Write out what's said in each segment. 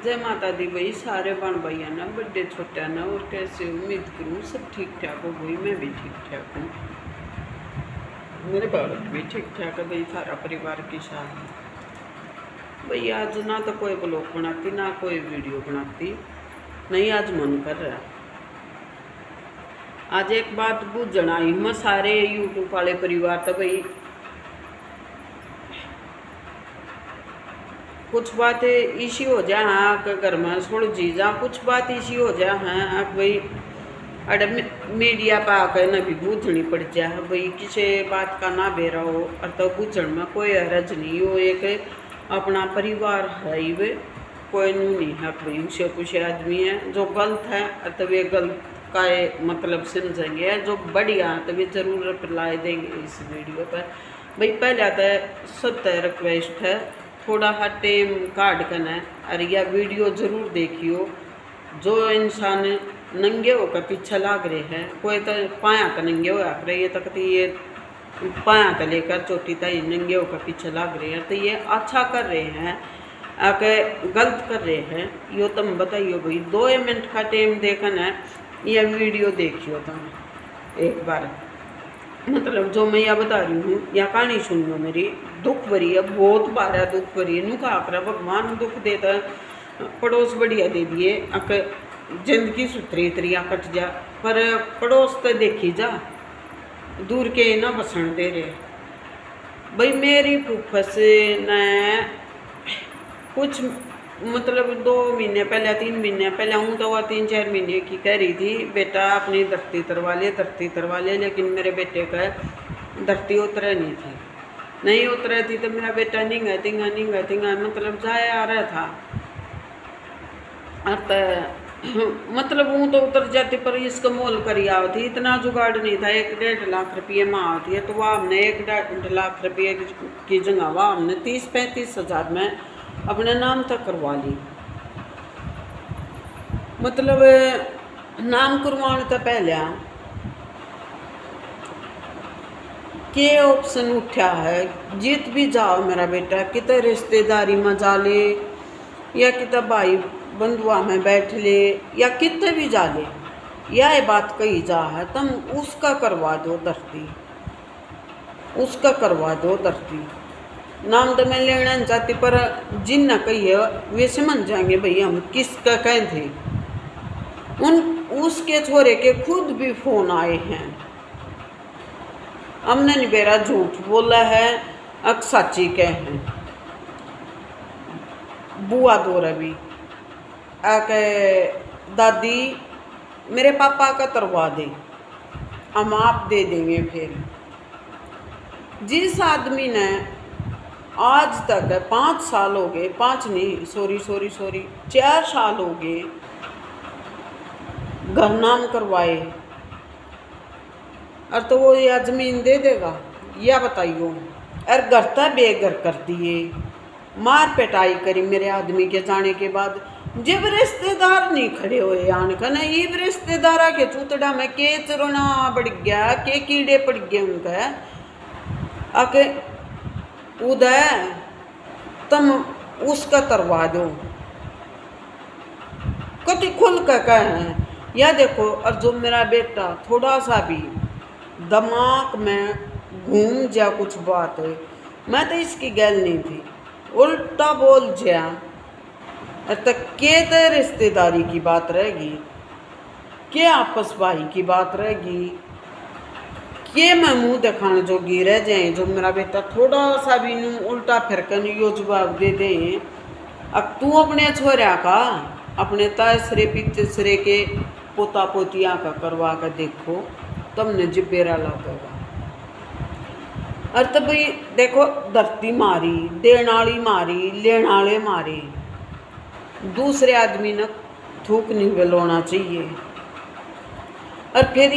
जय माता दी भाई, सारे बन भाई ना, बड़े छोटे ना। और कैसे उम्मीद करूँ सब ठीक ठाक हो भाई। मैं भी ठीक ठाक हूँ, मेरे बालक भी ठीक ठाक है भाई। सारा परिवार के साथ भाई। आज ना तो कोई ब्लॉग बनाती ना कोई वीडियो बनाती, नहीं आज मन कर रहा है। आज एक बात बुझन आई मैं सारे यूट्यूब वाले परिवार तो भाई कुछ बात इसी हो जा हाँ घर में छोड़ जी जा, कुछ बात इसी हो जा हाँ भाई अरे मीडिया पर आकर न भी बूझनी पड़ जाए भाई। किसी बात का ना बेरा हो और तो बूझन में कोई हरज नहीं हो। एक अपना परिवार है ही वे, कोई नहीं है भाई। उसे कुछ आदमी है जो गलत है तो वे गलत का मतलब समझेंगे, जो बढ़िया है तो वे जरूर रिप्लाई देंगे इस वीडियो पर भाई। पहले तो सबसे रिक्वेस्ट है थोड़ा सा टाइम काट कर न और यह वीडियो ज़रूर देखियो। जो इंसान नंगे होकर पीछे लाग रहे हैं, कोई तो पाया का नंगे हो रहे तक तो ये पाया का लेकर चोटी तक नंगे होकर पीछे लाग रहे हैं, तो ये अच्छा कर रहे हैं आके गलत कर रहे हैं यो तुम बताइयो भाई। 2 मिनट का टाइम देखना है, यह वीडियो देखियो तुम एक बार। मतलब जो मैं यह बता रही हूँ या कहानी सुन लो मेरी, दुख भरी है, बहुत बारा दुख भरी है। नुका आकर भगवान दुख देता पड़ोस बढ़िया दे दिए अक जिंदगी सुथरी तरिया कट जा, पर पड़ोस तो देखी जा दूर के ना बसन दे रहे भाई। मेरी फूफस ने कुछ मतलब 2 महीने पहले 3 महीने पहले हूँ तो वह 3-4 महीने की कह रही थी बेटा अपनी धरती तरवा ले, लेकिन मेरे बेटे का धरती उतरे नहीं थी। नहीं उतरे थी तो मेरा बेटा निंगा मतलब जाया आ रहा था। अब मतलब वो तो उतर जाती पर इसका मोल करी थी, इतना जुगाड़ नहीं था। 1-1.5 लाख रुपये में आती है तो वह हमने 1-1.5 लाख रुपये की जगह वह हमने 30-35 हज़ार में अपने नाम तक करवा ली। मतलब नाम करवाने तो पहले के ऑप्शन उठा है, जीत भी जाओ मेरा बेटा कितने रिश्तेदारी में जा ले या कितने भाई बंधुआ में बैठ ले या कितने भी जा ले, यह बात कही जा है तुम उसका करवा दो धरती, उसका करवा दो धरती। नाम तो मैं लेना नहीं चाहती पर जिन न कही है वे समझ जाएंगे भाई हम किसका कहे थे। उसके छोरे के खुद भी फोन आए हैं, हमने निबेरा झूठ बोला है अब सच्ची कह हैं। बुआ दो रवि आके दादी मेरे पापा का तरवा दे, हम आप दे देंगे। फिर जिस आदमी ने आज तक 5 साल हो गए, 5 नहीं सॉरी 4 साल हो गए घर नाम करवाए और तो वो यह जमीन दे देगा या बताइयो। और घर तक बेघर कर दिए, मार पिटाई करी मेरे आदमी के जाने के बाद। जब रिश्तेदार नहीं खड़े हुए आने का ना, ये रिश्तेदारा के चूतड़ा में के चरोना बढ़ गया, के कीड़े पड़ गए उनका आके उदय तुम उसका तरवा दो। कति खुल कर कहें या देखो। और जो मेरा बेटा थोड़ा सा भी दिमाग में घूम जा कुछ बात है, मैं तो इसकी गैल नहीं थी, उल्टा बोल जा तक के तो रिश्तेदारी की बात रहेगी, के आपस भाई की बात रहेगी, के मैं मुँह दिखाने जोगी रह जाए। जो मेरा बेटा थोड़ा सा भी नू उल्टा फिरकन यो जवाब दे दें, अब तू अपने छोरा का अपने तासरे पितसरे के पोता पोतिया का करवा कर देखो, तुमने जिब्बेरा लगेगा। और तब भाई देखो धरती मारी, देनाली मारी, लेनाले मारी, दूसरे आदमी ने थूक नहीं बेलोना चाहिए। और फिर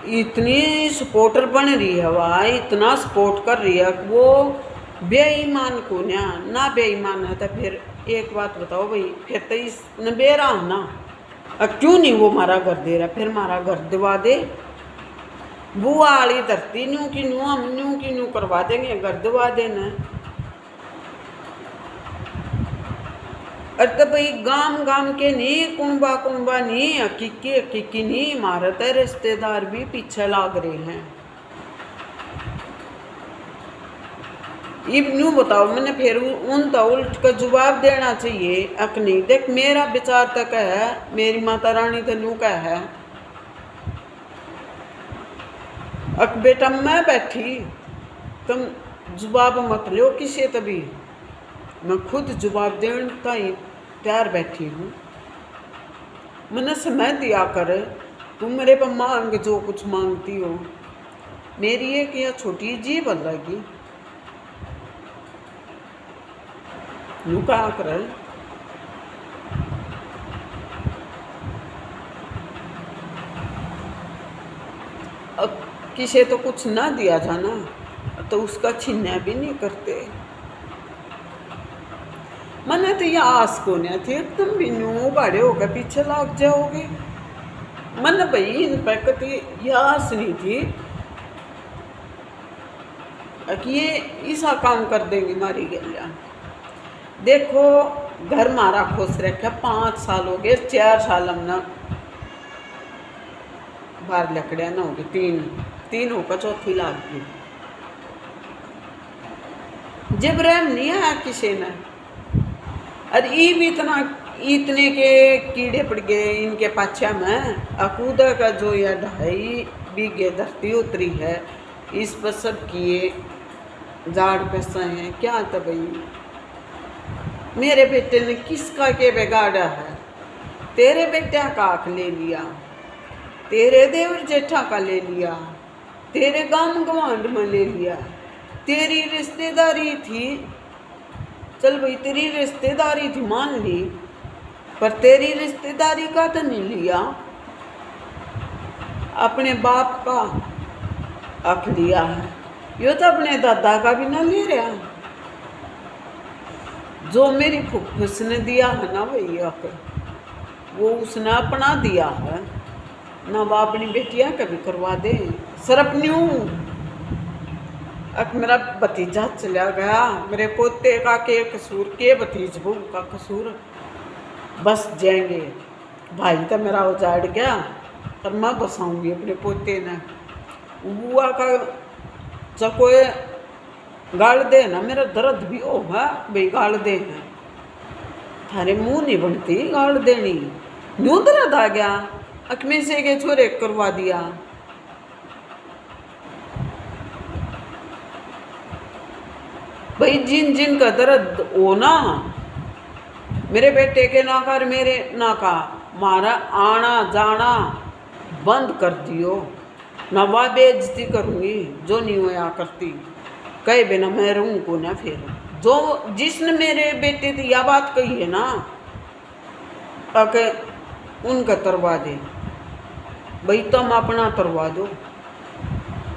इतनी सपोर्टर बन रही है वह, इतना सपोर्ट कर रही है वो बेईमान को ना बेईमान है तो फिर एक बात बताओ भाई, फिर तो इस बेरा ना क्यों नहीं वो मारा घर दे रहा, फिर मारा घर दिवा दे। बुआ वाली धरती न्यू की न्यू हम न्यू की न्यू करवा देंगे, घर दिवा देना। अरे तो भाई गांव गांव के नहीं, कुंबा कुंबा नहीं, हकीकी हकीकी नहीं, मारे तो रिश्तेदार भी पीछे लाग रहे हैं। अब न्यू बताओ मैंने फिर उन तो उल्ट का जवाब देना चाहिए। अक नहीं देख, मेरा विचार तक है, मेरी माता रानी तो न्यू का है। अक बेटा मैं बैठी, तुम जवाब मत लो किसी तभी, मैं खुद जवाब देने ही तैयार बैठी हूँ। मैंने समय दिया कर, तुम मेरे पर मांग जो कुछ मांगती हो। मेरी एक यह छोटी जीव लगी लुका कर। अब किसे तो कुछ ना दिया जाना तो उसका छीनना भी नहीं करते। मैंने तो यह आस को नहीं थी तुम भी न्यू बड़े होकर पीछे लाग जाओगे। मैंने भाई इन पर कभी यह आस नहीं थी कि ये ऐसा काम कर देंगे मारी गलिया। देखो घर मारा खुश रखा, 5 साल हो गए, 4 साल हमने बाहर लकड़िया ना होगी, 3 होकर चौथी लाग गई। जब रहम नहीं आया किसी ने, अरे ये भी इतने के कीड़े पड़ गए इनके पाछा में। अकूदा का जो यह 2.5 बीघे धरती उतरी है, इस पर सब किए झाड़ पैसा है क्या था भाई। मेरे बेटे ने किसका के बिगाड़ा है? तेरे बेटा का आँख ले लिया, तेरे देवर जेठा का ले लिया, तेरे गांव गवांड में ले लिया। तेरी रिश्तेदारी थी, चल भाई तेरी रिश्तेदारी थी मान ली, पर तेरी रिश्तेदारी का तो नहीं लिया। अपने बाप का हक लिया है, यो तो अपने दादा का भी ना ले रहा। जो मेरी फुफ्फुस ने दिया है ना वही हक, वो उसने अपना दिया है ना। वो अपनी बेटियां कभी करवा दे सरप न्यू। अब मेरा भतीजा चला गया, मेरे पोते का के कसूर, के भतीज बहू का कसूर, बस जाएंगे। भाई तो मेरा उजाड़ गया, पर मैं बसाऊंगी अपने पोते ने। बुआ का चकोए गाड़ दे ना, मेरा दर्द भी होगा भाई, गाड़ दे है थारे मुंह नहीं बनती गाड़ देनी। न्यू दर्द आ गया, अकमे से के छोरे करवा दिया। भाई जिन जिन का दर्द हो ना, मेरे बेटे के ना कर, मेरे ना का, मारा आना जाना बंद कर दियो ना। वह बेइज्जती करूँगी जो नहीं होया करती, कहे बिना मैं रहूँ को ना। फिर जो जिसने मेरे बेटे से यह बात कही है ना, ताकि उनका तरवा दे भाई, तुम अपना तरवा दो।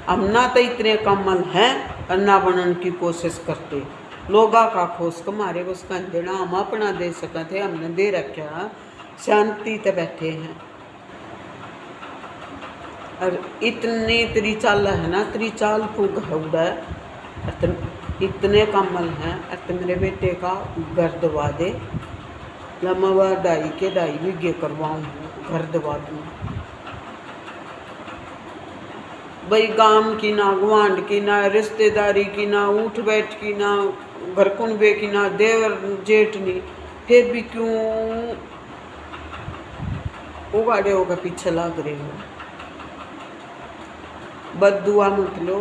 हम ना तो इतने कमल हैं और ना बनने की कोशिश करते। लोगा का खोस को मारे उसका देना, हम अपना दे सका थे, हमने दे रखा, शांति से बैठे हैं। और इतनी तेरी चाल है ना, तेरी चाल फूक है उड़ा, इतने कमल हैं। और मेरे बेटे का घर दबा दे, लम्बा 2.5 बीघे करवाऊँ, घर दबा दूँ भाई। गांव की ना, गुआंढ की ना, रिश्तेदारी की ना, उठ बैठ की ना, घर कुनबे की ना, देवर जेठ नहीं, फिर भी क्यों उगाड़े होगा पीछे लाग रहे हो। बददुआ मत लो,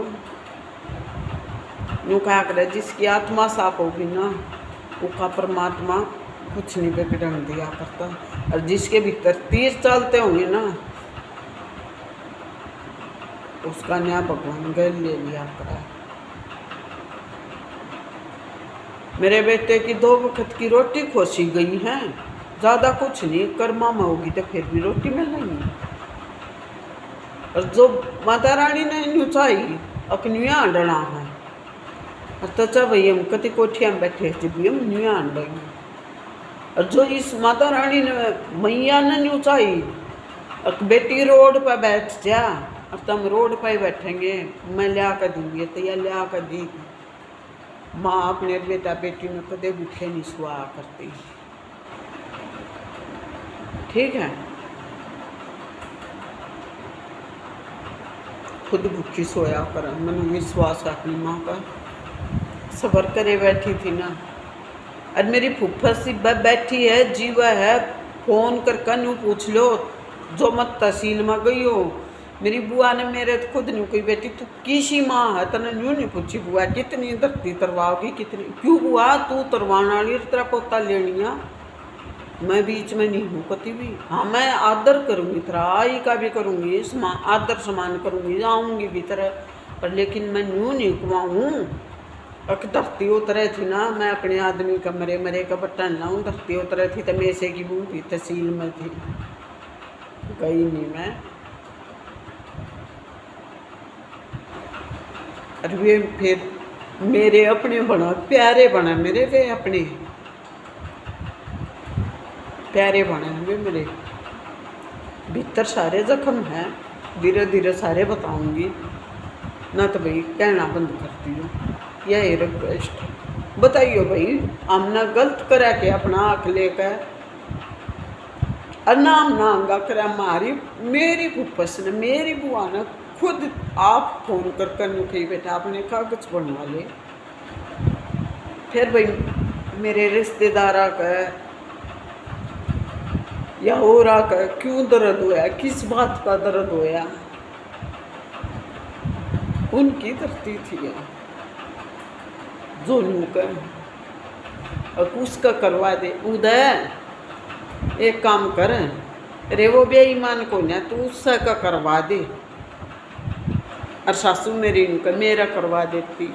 यूँ कहा करे जिसकी आत्मा साफ होगी ना, उसका परमात्मा कुछ नहीं बिगड़न दिया करता। और जिसके भीतर तीर चलते होंगे ना, उसका न्याय भगवान गल ले लिया करा। मेरे बेटे की 2 वक्त की रोटी खोसी गई है, ज़्यादा कुछ नहीं, कर्मा में होगी तो फिर भी रोटी मिलेगी। और जो माता रानी ने नुचाई अकनिया डना है, और तो चाह भाई हम कति कोठिया में बैठे थे भी हम नुया डगी। और जो इस माता रानी ने मैया ने नुचाई, बेटी रोड पर बैठ जा, और तुम रोड पर ही बैठेंगे, मैं लिया कर दूँगी तो यह लिया कर देगी। माँ अपने बेटा बेटी में कदे भूखे नहीं सुआ करती। ठीक है। खुद भूखी सोया कर, मैंने विश्वास है अपनी माँ का, सबर करे बैठी थी ना। और मेरी फूफा सी बैठी है, जीवा है, फोन कर कनू पूछ लो जो मत तहसील में गई हो। मेरी बुआ ने मेरे तो खुद नहीं कोई बेटी तू किसी माँ है, तने यूँ नहीं पूछी बुआ कितनी धरती तरवाओगी कितनी, क्यों बुआ तू तरवाने वाली तेरा पोता लेनिया, मैं बीच में नहीं हूँ कति भी। हाँ मैं आदर करूँगी तेरा, आई का भी करूँगी, आदर सम्मान करूँगी, जाऊँगी भी तरह पर, लेकिन मैं यूँ नहीं कुआऊँ। अक धरती उतरे थी ना, मैं अपने आदमी का मरे मरे का बटन लाऊँ, धरती उतरे थी तो मेसे की बू थी, तहसील में थी, गई नहीं मैं। और वे फिर मेरे अपने बना, प्यारे बना मेरे, वे अपने प्यारे बने वे मेरे। भीतर सारे जख्म हैं, धीरे धीरे सारे बताऊंगी ना, तो भाई कहना बंद करती हूँ। यही रिक्वेस्ट बताइयो भाई, हमने गलत करा के अपना आँख लेकर अनाम नांगा करा मारी। मेरी फुफस ने, मेरी बुआ ने खुद आप फोन कर कर कही बेटा आपने कागज बनवा ले। फिर भाई मेरे रिश्तेदार आकर या और आकर क्यों दर्द होया, किस बात का दर्द होया, उनकी धरती थी जोनू का, और उसका करवा दे। उदय एक काम कर रे, वो बेईमान को ना तू उसका करवा दे, और सासू मेरी उनका मेरा करवा देती।